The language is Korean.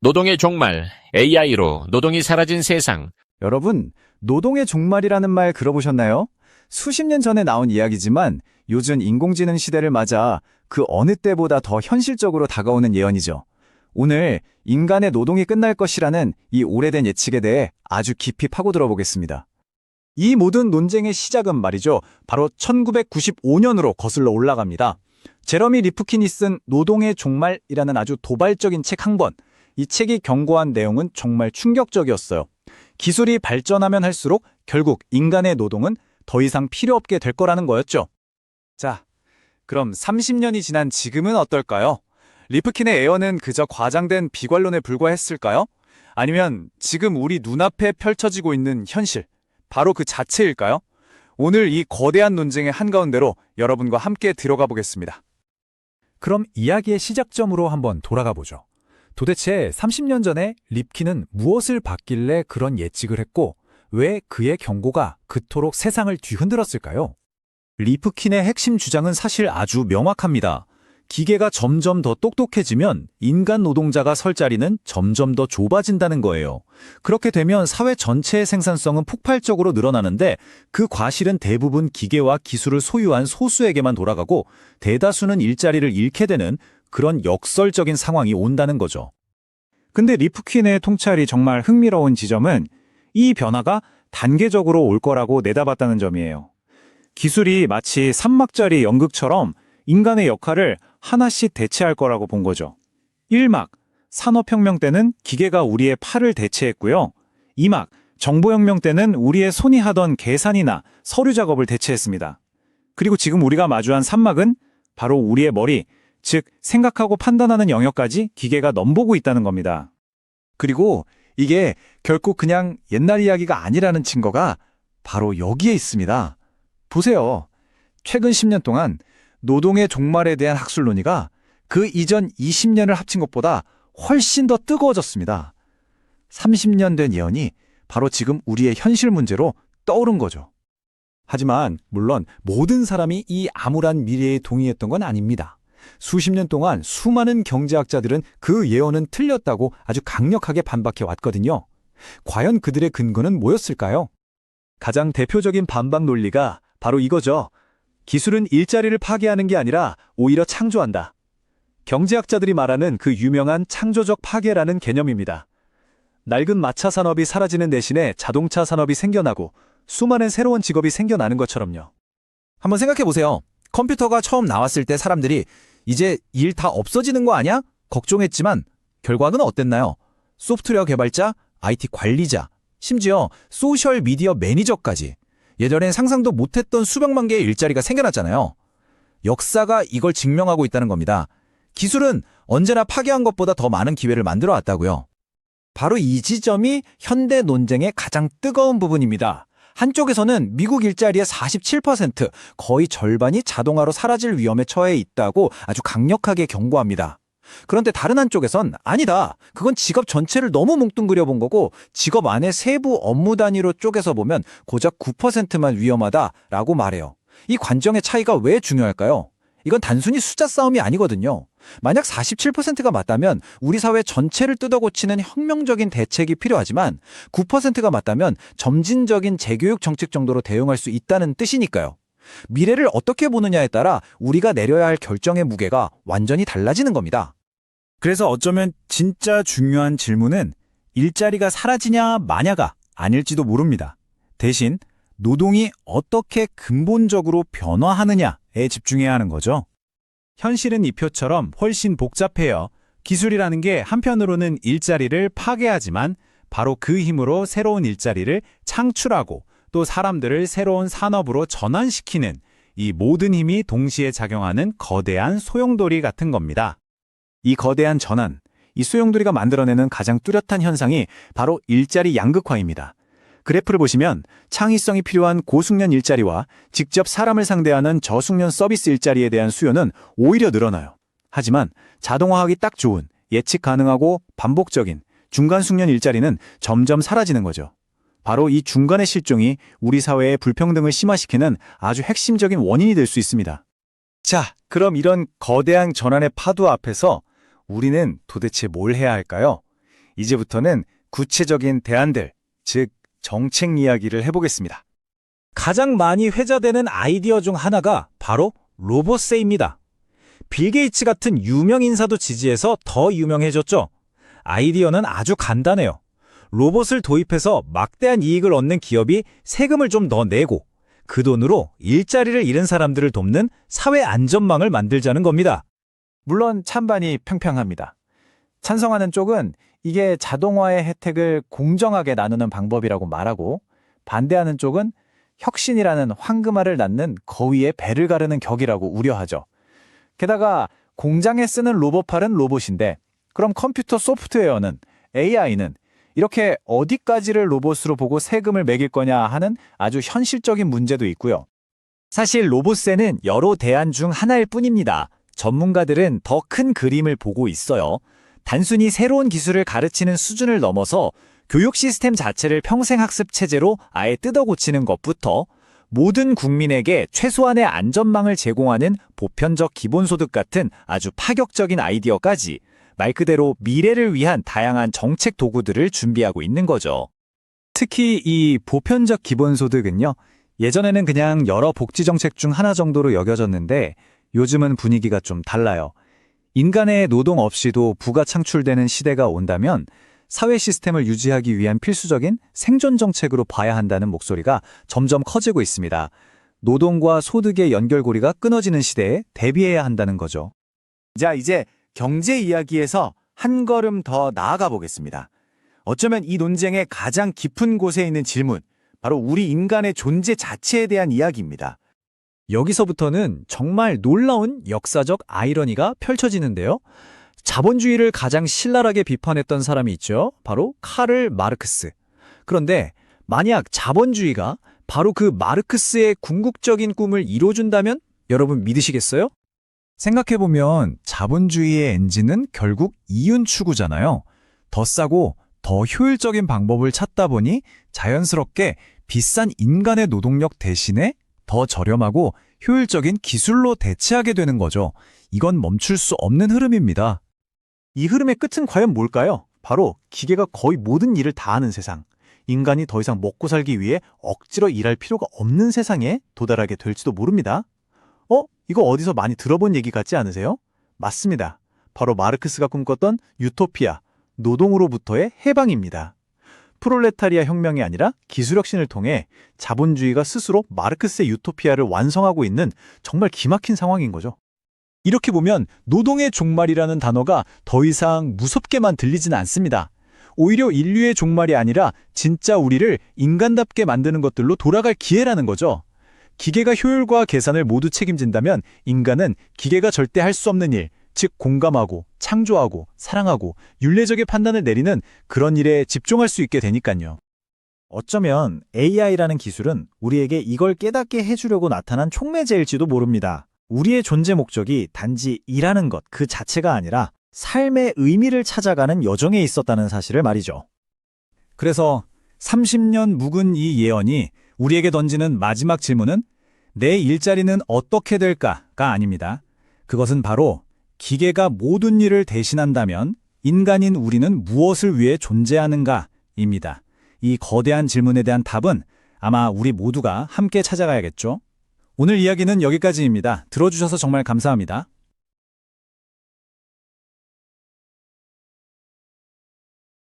노동의 종말, AI로 노동이 사라진 세상. 여러분, 노동의 종말이라는 말 들어보셨나요? 수십 년 전에 나온 이야기지만 요즘 인공지능 시대를 맞아 그 어느 때보다 더 현실적으로 다가오는 예언이죠. 오늘 인간의 노동이 끝날 것이라는 이 오래된 예측에 대해 아주 깊이 파고들어 보겠습니다. 이 모든 논쟁의 시작은 말이죠. 바로 1995년으로 거슬러 올라갑니다. 제러미 리프킨이 쓴 노동의 종말이라는 아주 도발적인 책 한 권. 이 책이 경고한 내용은 정말 충격적이었어요. 기술이 발전하면 할수록 결국 인간의 노동은 더 이상 필요 없게 될 거라는 거였죠. 자, 그럼 30년이 지난 지금은 어떨까요? 리프킨의 예언은 그저 과장된 비관론에 불과했을까요? 아니면 지금 우리 눈앞에 펼쳐지고 있는 현실, 바로 그 자체일까요? 오늘 이 거대한 논쟁의 한가운데로 여러분과 함께 들어가 보겠습니다. 그럼 이야기의 시작점으로 한번 돌아가 보죠. 도대체 30년 전에 립킨은 무엇을 봤길래 그런 예측을 했고 왜 그의 경고가 그토록 세상을 뒤흔들었을까요? 리프킨의 핵심 주장은 사실 아주 명확합니다. 기계가 점점 더 똑똑해지면 인간 노동자가 설 자리는 점점 더 좁아진다는 거예요. 그렇게 되면 사회 전체의 생산성은 폭발적으로 늘어나는데 그 과실은 대부분 기계와 기술을 소유한 소수에게만 돌아가고 대다수는 일자리를 잃게 되는 그런 역설적인 상황이 온다는 거죠. 근데 리프킨의 통찰이 정말 흥미로운 지점은 이 변화가 단계적으로 올 거라고 내다봤다는 점이에요. 기술이 마치 3막짜리 연극처럼 인간의 역할을 하나씩 대체할 거라고 본 거죠. 1막, 산업혁명 때는 기계가 우리의 팔을 대체했고요. 2막, 정보혁명 때는 우리의 손이 하던 계산이나 서류 작업을 대체했습니다. 그리고 지금 우리가 마주한 3막은 바로 우리의 머리, 즉 생각하고 판단하는 영역까지 기계가 넘보고 있다는 겁니다. 그리고 이게 결국 그냥 옛날 이야기가 아니라는 증거가 바로 여기에 있습니다. 보세요. 최근 10년 동안 노동의 종말에 대한 학술 논의가 그 이전 20년을 합친 것보다 훨씬 더 뜨거워졌습니다. 30년 된 예언이 바로 지금 우리의 현실 문제로 떠오른 거죠. 하지만 물론 모든 사람이 이 암울한 미래에 동의했던 건 아닙니다. 수십 년 동안 수많은 경제학자들은 그 예언은 틀렸다고 아주 강력하게 반박해 왔거든요. 과연 그들의 근거는 뭐였을까요? 가장 대표적인 반박 논리가 바로 이거죠. 기술은 일자리를 파괴하는 게 아니라 오히려 창조한다. 경제학자들이 말하는 그 유명한 창조적 파괴라는 개념입니다. 낡은 마차 산업이 사라지는 대신에 자동차 산업이 생겨나고 수많은 새로운 직업이 생겨나는 것처럼요. 한번 생각해 보세요. 컴퓨터가 처음 나왔을 때 사람들이 이제 일 다 없어지는 거 아니야? 걱정했지만 결과는 어땠나요? 소프트웨어 개발자, IT 관리자, 심지어 소셜 미디어 매니저까지 예전엔 상상도 못했던 수백만 개의 일자리가 생겨났잖아요. 역사가 이걸 증명하고 있다는 겁니다. 기술은 언제나 파괴한 것보다 더 많은 기회를 만들어 왔다고요. 바로 이 지점이 현대 논쟁의 가장 뜨거운 부분입니다. 한쪽에서는 미국 일자리의 47%, 거의 절반이 자동화로 사라질 위험에 처해 있다고 아주 강력하게 경고합니다. 그런데 다른 한쪽에선 아니다. 그건 직업 전체를 너무 뭉뚱그려 본 거고 직업 안에 세부 업무 단위로 쪼개서 보면 고작 9%만 위험하다라고 말해요. 이 관점의 차이가 왜 중요할까요? 이건 단순히 숫자 싸움이 아니거든요. 만약 47%가 맞다면 우리 사회 전체를 뜯어고치는 혁명적인 대책이 필요하지만 9%가 맞다면 점진적인 재교육 정책 정도로 대응할 수 있다는 뜻이니까요. 미래를 어떻게 보느냐에 따라 우리가 내려야 할 결정의 무게가 완전히 달라지는 겁니다. 그래서 어쩌면 진짜 중요한 질문은 일자리가 사라지냐 마냐가 아닐지도 모릅니다. 대신 노동이 어떻게 근본적으로 변화하느냐에 집중해야 하는 거죠. 현실은 이 표처럼 훨씬 복잡해요. 기술이라는 게 한편으로는 일자리를 파괴하지만 바로 그 힘으로 새로운 일자리를 창출하고 또 사람들을 새로운 산업으로 전환시키는 이 모든 힘이 동시에 작용하는 거대한 소용돌이 같은 겁니다. 이 거대한 전환, 이 소용돌이가 만들어내는 가장 뚜렷한 현상이 바로 일자리 양극화입니다. 그래프를 보시면 창의성이 필요한 고숙련 일자리와 직접 사람을 상대하는 저숙련 서비스 일자리에 대한 수요는 오히려 늘어나요. 하지만 자동화하기 딱 좋은, 예측 가능하고 반복적인 중간 숙련 일자리는 점점 사라지는 거죠. 바로 이 중간의 실종이 우리 사회의 불평등을 심화시키는 아주 핵심적인 원인이 될 수 있습니다. 자, 그럼 이런 거대한 전환의 파도 앞에서 우리는 도대체 뭘 해야 할까요? 이제부터는 구체적인 대안들, 즉 정책 이야기를 해보겠습니다. 가장 많이 회자되는 아이디어 중 하나가 바로 로봇세입니다. 빌 게이츠 같은 유명 인사도 지지해서 더 유명해졌죠. 아이디어는 아주 간단해요. 로봇을 도입해서 막대한 이익을 얻는 기업이 세금을 좀 더 내고 그 돈으로 일자리를 잃은 사람들을 돕는 사회 안전망을 만들자는 겁니다. 물론 찬반이 평평합니다. 찬성하는 쪽은 이게 자동화의 혜택을 공정하게 나누는 방법이라고 말하고, 반대하는 쪽은 혁신이라는 황금알을 낳는 거위의 배를 가르는 격이라고 우려하죠. 게다가 공장에 쓰는 로봇팔은 로봇인데 그럼 컴퓨터 소프트웨어는, AI는 이렇게 어디까지를 로봇으로 보고 세금을 매길 거냐 하는 아주 현실적인 문제도 있고요. 사실 로봇세는 여러 대안 중 하나일 뿐입니다. 전문가들은 더 큰 그림을 보고 있어요. 단순히 새로운 기술을 가르치는 수준을 넘어서 교육 시스템 자체를 평생학습 체제로 아예 뜯어 고치는 것부터 모든 국민에게 최소한의 안전망을 제공하는 보편적 기본소득 같은 아주 파격적인 아이디어까지 말 그대로 미래를 위한 다양한 정책 도구들을 준비하고 있는 거죠. 특히 이 보편적 기본소득은요, 예전에는 그냥 여러 복지정책 중 하나 정도로 여겨졌는데 요즘은 분위기가 좀 달라요. 인간의 노동 없이도 부가 창출되는 시대가 온다면 사회 시스템을 유지하기 위한 필수적인 생존 정책으로 봐야 한다는 목소리가 점점 커지고 있습니다. 노동과 소득의 연결고리가 끊어지는 시대에 대비해야 한다는 거죠. 자, 이제 경제 이야기에서 한 걸음 더 나아가 보겠습니다. 어쩌면 이 논쟁의 가장 깊은 곳에 있는 질문, 바로 우리 인간의 존재 자체에 대한 이야기입니다. 여기서부터는 정말 놀라운 역사적 아이러니가 펼쳐지는데요. 자본주의를 가장 신랄하게 비판했던 사람이 있죠. 바로 카를 마르크스. 그런데 만약 자본주의가 바로 그 마르크스의 궁극적인 꿈을 이뤄준다면 여러분 믿으시겠어요? 생각해보면 자본주의의 엔진은 결국 이윤 추구잖아요. 더 싸고 더 효율적인 방법을 찾다 보니 자연스럽게 비싼 인간의 노동력 대신에 더 저렴하고 효율적인 기술로 대체하게 되는 거죠. 이건 멈출 수 없는 흐름입니다. 이 흐름의 끝은 과연 뭘까요? 바로 기계가 거의 모든 일을 다 하는 세상. 인간이 더 이상 먹고 살기 위해 억지로 일할 필요가 없는 세상에 도달하게 될지도 모릅니다. 이거 어디서 많이 들어본 얘기 같지 않으세요? 맞습니다. 바로 마르크스가 꿈꿨던 유토피아, 노동으로부터의 해방입니다. 프롤레타리아 혁명이 아니라 기술혁신을 통해 자본주의가 스스로 마르크스의 유토피아를 완성하고 있는 정말 기막힌 상황인 거죠. 이렇게 보면 노동의 종말이라는 단어가 더 이상 무섭게만 들리진 않습니다. 오히려 인류의 종말이 아니라 진짜 우리를 인간답게 만드는 것들로 돌아갈 기회라는 거죠. 기계가 효율과 계산을 모두 책임진다면 인간은 기계가 절대 할 수 없는 일, 즉 공감하고 창조하고 사랑하고 윤례적인 판단을 내리는 그런 일에 집중할 수 있게 되니까요. 어쩌면 AI라는 기술은 우리에게 이걸 깨닫게 해주려고 나타난 촉매제일지도 모릅니다. 우리의 존재 목적이 단지 일하는 것 그 자체가 아니라 삶의 의미를 찾아가는 여정에 있었다는 사실을 말이죠. 그래서 30년 묵은 이 예언이 우리에게 던지는 마지막 질문은 내 일자리는 어떻게 될까가 아닙니다. 그것은 바로 기계가 모든 일을 대신한다면 인간인 우리는 무엇을 위해 존재하는가입니다. 이 거대한 질문에 대한 답은 아마 우리 모두가 함께 찾아가야겠죠. 오늘 이야기는 여기까지입니다. 들어주셔서 정말 감사합니다.